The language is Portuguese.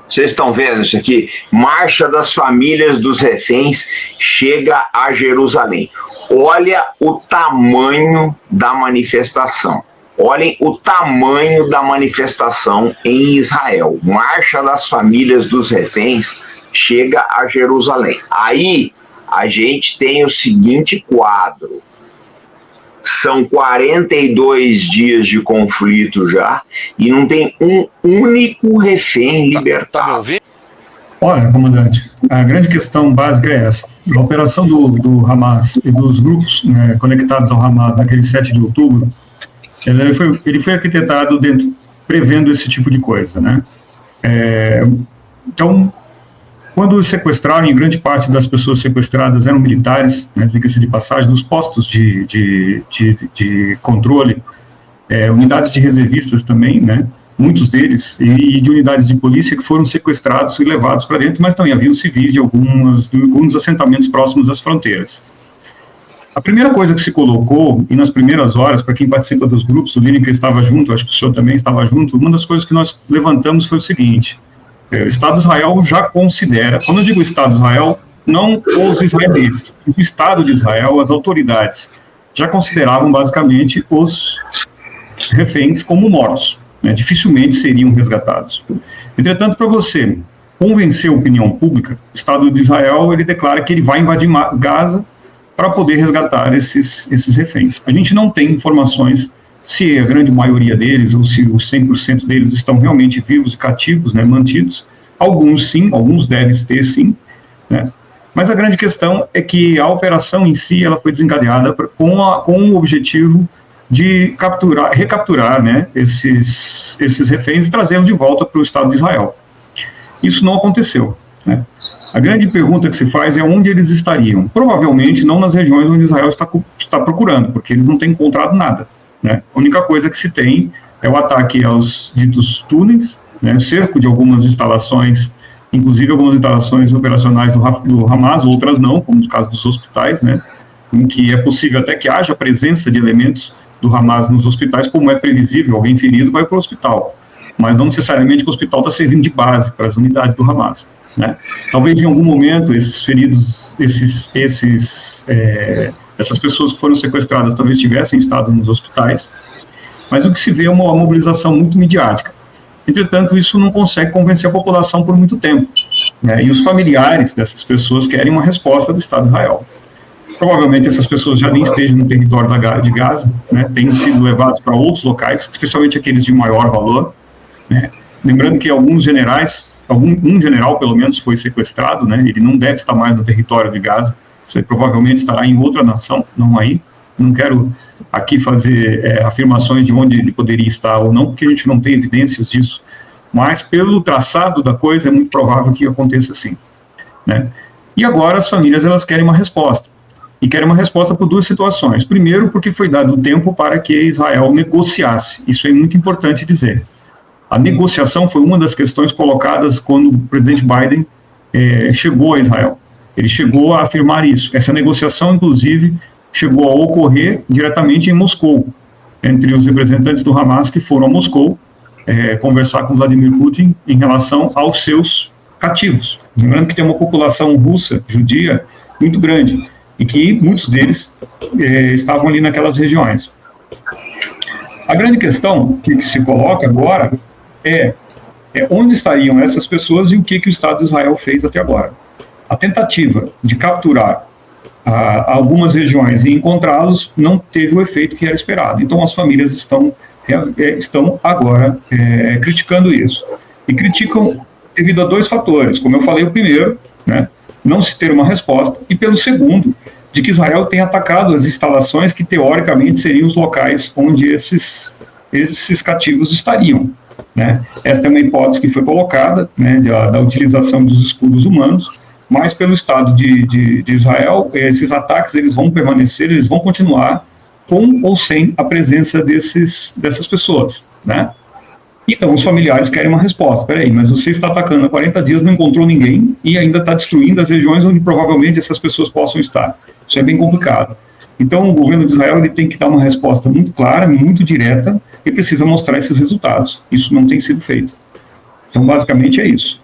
Vocês estão vendo isso aqui? Marcha das famílias dos reféns chega a Jerusalém. Olha o tamanho da manifestação. Olhem o tamanho da manifestação em Israel. Marcha das famílias dos reféns chega a Jerusalém. Aí a gente tem o seguinte quadro. São 42 dias de conflito já e não tem um único refém libertado. Olha, comandante, a grande questão básica é essa. A operação do Hamas e dos grupos conectados ao Hamas naquele 7 de outubro, ele foi arquitetado prevendo esse tipo de coisa, né? Então, quando sequestraram, e grande parte das pessoas sequestradas eram militares, né, diga-se de passagem, dos postos de controle, unidades de reservistas também, né, muitos deles, e de unidades de polícia que foram sequestrados e levados para dentro, mas também haviam civis de alguns assentamentos próximos às fronteiras. A primeira coisa que se colocou, e nas primeiras horas, para quem participa dos grupos, o Lineker estava junto, acho que o senhor também estava junto, uma das coisas que nós levantamos foi o seguinte: o Estado de Israel já considera, quando eu digo Estado de Israel, não os israelenses, o Estado de Israel, as autoridades, já consideravam basicamente os reféns como mortos, né, dificilmente seriam resgatados. Entretanto, para você convencer a opinião pública, o Estado de Israel, ele declara que ele vai invadir Gaza para poder resgatar esses reféns. A gente não tem informações se a grande maioria deles, ou se os 100% deles estão realmente vivos e cativos, né, mantidos. Alguns sim, alguns devem ter sim, né? Mas a grande questão é que a operação em si, ela foi desencadeada com o objetivo de recapturar, né, esses reféns e trazê-los de volta para o Estado de Israel. Isso não aconteceu, né? A grande pergunta que se faz é onde eles estariam. Provavelmente não nas regiões onde Israel está procurando, porque eles não têm encontrado nada, né? A única coisa que se tem é o ataque aos ditos túneis, né, cerco de algumas instalações, inclusive algumas instalações operacionais do Hamas, outras não, como no caso dos hospitais, né, em que é possível até que haja presença de elementos do Hamas nos hospitais, como é previsível, alguém ferido vai para o hospital, mas não necessariamente que o hospital está servindo de base para as unidades do Hamas, né? Talvez em algum momento esses feridos, essas pessoas que foram sequestradas talvez tivessem estado nos hospitais, mas o que se vê é uma mobilização muito midiática. Entretanto, isso não consegue convencer a população por muito tempo, né? E os familiares dessas pessoas querem uma resposta do Estado de Israel. Provavelmente essas pessoas já nem estejam no território de Gaza, né, tendo sido levados para outros locais, especialmente aqueles de maior valor, né? Lembrando que alguns generais, um general pelo menos foi sequestrado, né? Ele não deve estar mais no território de Gaza, isso aí provavelmente estará em outra nação, não aí. Não quero aqui fazer afirmações de onde ele poderia estar ou não, porque a gente não tem evidências disso, mas pelo traçado da coisa é muito provável que aconteça assim, né? E agora as famílias, elas querem uma resposta, e querem uma resposta por duas situações. Primeiro, porque foi dado tempo para que Israel negociasse, isso é muito importante dizer. A negociação foi uma das questões colocadas quando o presidente Biden chegou a Israel. Ele chegou a afirmar isso. Essa negociação, inclusive, chegou a ocorrer diretamente em Moscou, entre os representantes do Hamas que foram a Moscou conversar com Vladimir Putin em relação aos seus cativos. Lembrando que tem uma população russa, judia, muito grande, e que muitos deles estavam ali naquelas regiões. A grande questão que se coloca agora é onde estariam essas pessoas e o que o Estado de Israel fez até agora. A tentativa de capturar algumas regiões e encontrá-los não teve o efeito que era esperado. Então as famílias estão agora criticando isso. E criticam devido a dois fatores. Como eu falei, o primeiro, né, não se ter uma resposta, e pelo segundo, de que Israel tem atacado as instalações que teoricamente seriam os locais onde esses cativos estariam, né? Esta é uma hipótese que foi colocada, né, da utilização dos escudos humanos, mas pelo Estado de Israel, esses ataques eles vão permanecer, eles vão continuar com ou sem a presença dessas pessoas, né? Então, os familiares querem uma resposta. Peraí, mas você está atacando há 40 dias, não encontrou ninguém e ainda está destruindo as regiões onde provavelmente essas pessoas possam estar. Isso é bem complicado. Então, o governo de Israel ele tem que dar uma resposta muito clara, muito direta, e precisa mostrar esses resultados. Isso não tem sido feito. Então, basicamente é isso.